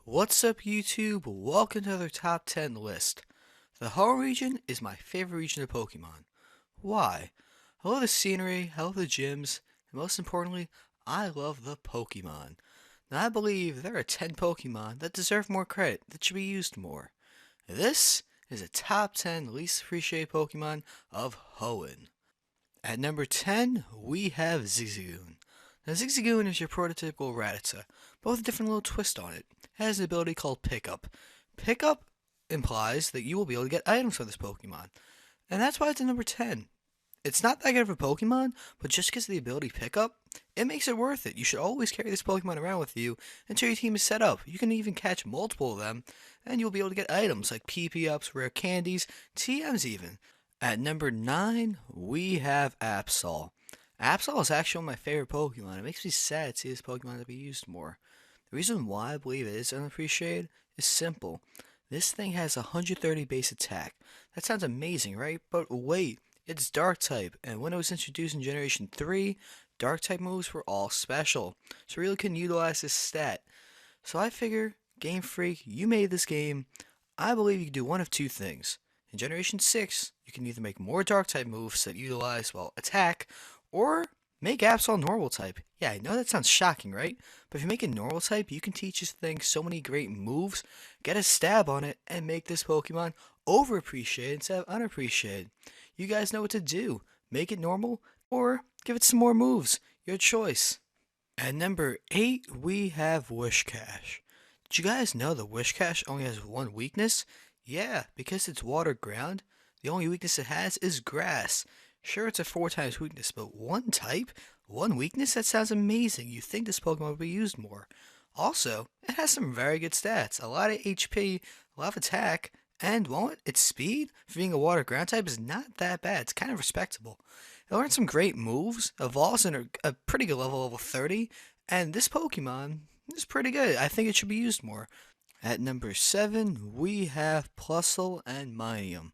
What's up YouTube? Welcome to another top 10 list. The Hoenn region is my favorite region of Pokemon. Why? I love the scenery, I love the gyms, and most importantly, I love the Pokemon. Now I believe there are 10 Pokemon that deserve more credit, that should be used more. This is a top 10 least appreciated Pokemon of Hoenn. At number 10, we have Zigzagoon. Now Zigzagoon is your prototypical Rattata, but with a different little twist on it. It has an ability called Pickup. Pickup implies that you will be able to get items from this Pokemon, and that's why it's at number 10. It's not that good of a Pokemon, but just because of the ability Pickup, it makes it worth it. You should always carry this Pokemon around with you until your team is set up. You can even catch multiple of them, and you'll be able to get items like PP-ups, rare candies, TMs even. At number 9, we have Absol. Absol is actually one of my favorite Pokemon. It makes me sad to see this Pokemon to be used more. The reason why I believe it is unappreciated is simple. This thing has 130 base attack. That sounds amazing, right? But wait, it's Dark type, and when it was introduced in Generation 3, Dark type moves were all special. So really couldn't utilize this stat. So I figure, Game Freak, you made this game. I believe you can do one of two things. In Generation 6, you can either make more Dark type moves that utilize, well, attack, or make Absol normal type. Yeah, I know that sounds shocking, right? But if you make it normal type, you can teach this thing so many great moves, get a stab on it, and make this Pokemon overappreciated instead of unappreciated. You guys know what to do. Make it normal, or give it some more moves. Your choice. At number 8, we have Whiscash. Did you guys know the Whiscash only has one weakness? Yeah, because it's water ground, the only weakness it has is grass. Sure, it's a 4 times weakness, but one type? One weakness? That sounds amazing. You think this Pokemon would be used more. Also, it has some very good stats. A lot of HP, a lot of attack, and its speed, for being a water ground type, is not that bad. It's kind of respectable. It learns some great moves, evolves in a pretty good level 30, and this Pokemon is pretty good. I think it should be used more. At number 7, we have Plusle and Minium.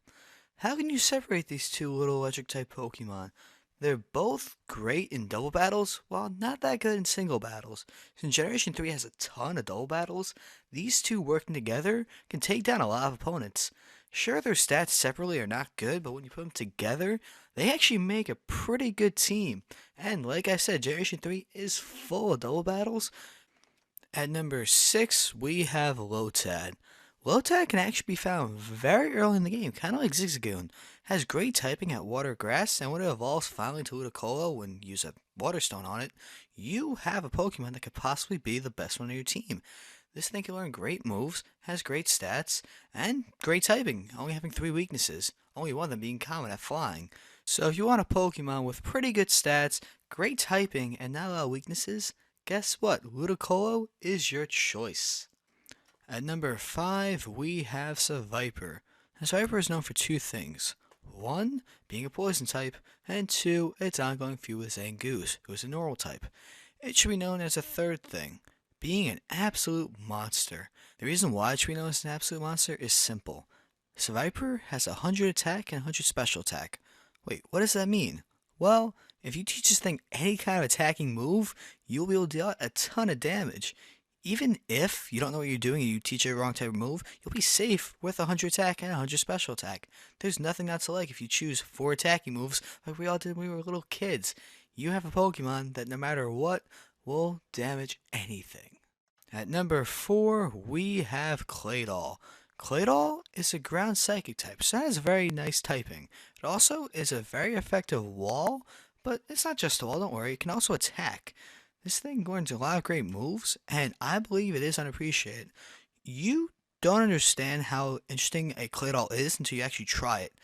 How can you separate these two little electric type Pokemon? They're both great in double battles, while not that good in single battles. Since Generation 3 has a ton of double battles, these two working together can take down a lot of opponents. Sure, their stats separately are not good, but when you put them together, they actually make a pretty good team. And like I said, Generation 3 is full of double battles. At number 6, we have Lotad. Lotad can actually be found very early in the game, kind of like Zigzagoon. Has great typing at water grass, and when it evolves finally to Ludicolo when you use a water stone on it, you have a Pokemon that could possibly be the best one on your team. This thing can learn great moves, has great stats, and great typing, only having 3 weaknesses, only one of them being common at flying. So if you want a Pokemon with pretty good stats, great typing, and not a lot of weaknesses, guess what? Ludicolo is your choice. At number 5, we have Seviper. Seviper is known for 2 things. 1, being a poison type, and 2, its ongoing feud with Zangoose, who is a normal type. It should be known as a 3rd thing, being an absolute monster. The reason why it should be known as an absolute monster is simple. Seviper has 100 attack and 100 special attack. Wait, what does that mean? Well, if you teach this thing any kind of attacking move, you'll be able to deal out a ton of damage. Even if you don't know what you're doing and you teach it a wrong type of move, you'll be safe with 100 attack and 100 special attack. There's nothing not to like if you choose 4 attacking moves like we all did when we were little kids. You have a Pokemon that no matter what will damage anything. At number 4, we have Claydol. Claydol is a ground psychic type, so that has very nice typing. It also is a very effective wall, but it's not just a wall, don't worry, it can also attack. This thing learns a lot of great moves, and I believe it is unappreciated. You don't understand how interesting a Claydol is until you actually try it.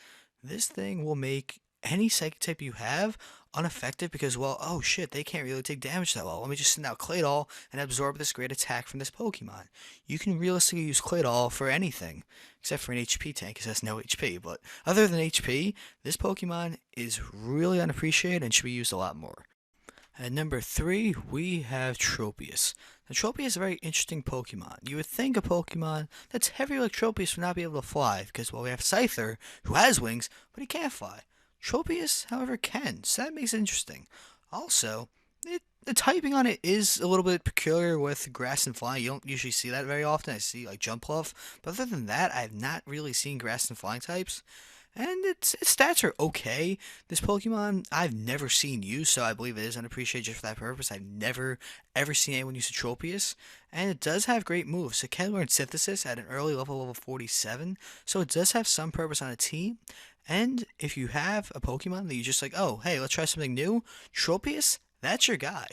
This thing will make any psychic type you have ineffective because, well, oh shit, they can't really take damage that well. Let me just send out Claydol and absorb this great attack from this Pokemon. You can realistically use Claydol for anything, except for an HP tank because it has no HP. But other than HP, this Pokemon is really unappreciated and should be used a lot more. At number 3, we have Tropius. Now, Tropius is a very interesting Pokemon. You would think a Pokemon that's heavy like Tropius would not be able to fly, because, well, we have Scyther, who has wings, but he can't fly. Tropius, however, can, so that makes it interesting. Also, The typing on it is a little bit peculiar with grass and flying. You don't usually see that very often. I see like jump bluff, but other than that, I've not really seen grass and flying types. And its stats are okay. This Pokemon I've never seen used, so I believe it is unappreciated just for that purpose. I've never ever seen anyone use a Tropius, and it does have great moves. It can learn Synthesis at an early level, level 47, so it does have some purpose on a team. And if you have a Pokemon that you just like, oh, hey, let's try something new, Tropius, that's your guy.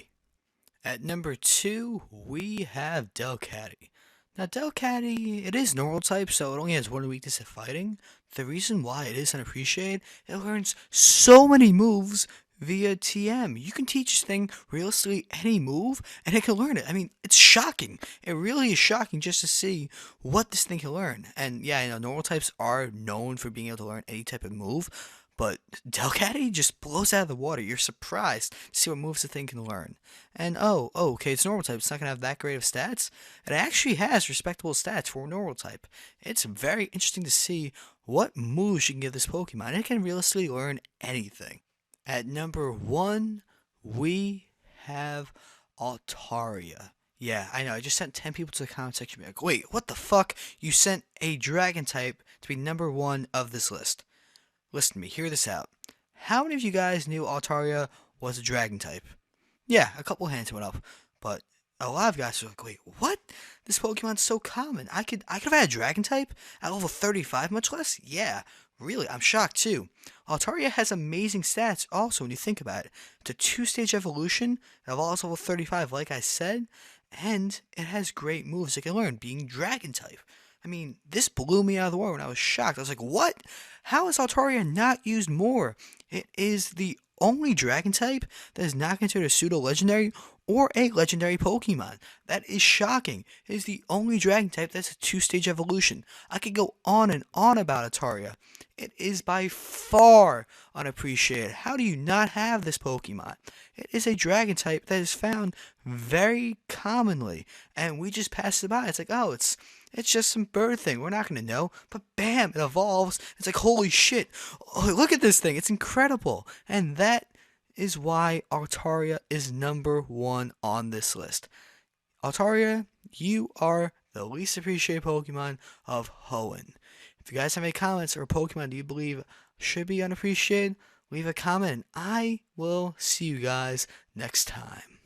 At number 2, we have Delcatty. Now, Delcatty, it is normal type, so it only has one weakness at fighting. The reason why it is unappreciated, it learns so many moves via TM. You can teach this thing realistically any move, and it can learn it. I mean, it's shocking. It really is shocking just to see what this thing can learn. And yeah, normal types are known for being able to learn any type of move, but Delcatty just blows out of the water. You're surprised to see what moves the thing can learn. And okay, it's normal type. It's not gonna have that great of stats. It actually has respectable stats for a normal type. It's very interesting to see what moves you can give this Pokemon. It can realistically learn anything. At number 1, we have Altaria. Yeah, I know. I just sent 10 people to the comment section. Like, wait, what the fuck? You sent a dragon type to be number 1 of this list. Listen to me, hear this out. How many of you guys knew Altaria was a dragon type? Yeah, a couple hands went up, but a lot of guys were like, wait, what? This Pokemon's so common. I could have had a dragon type at level 35, much less? Yeah, really, I'm shocked too. Altaria has amazing stats also when you think about it. It's a 2-stage evolution, it evolves level 35 like I said, and it has great moves it can learn, being dragon type. I mean, this blew me out of the water when I was shocked. I was like, what? How is Altaria not used more? It is the only dragon type that is not considered a pseudo-legendary or a legendary Pokemon. That is shocking. It is the only dragon type that's a 2-stage evolution. I could go on and on about Altaria. It is by far unappreciated. How do you not have this Pokemon? It is a dragon type that is found very commonly, and we just pass it by. It's like, oh, it's just some bird thing. We're not going to know. But bam, it evolves. It's like, holy shit. Oh, look at this thing. It's incredible. And that is why Altaria is number 1 on this list. Altaria, you are the least appreciated Pokemon of Hoenn. If you guys have any comments or Pokemon do you believe should be unappreciated, leave a comment and I will see you guys next time.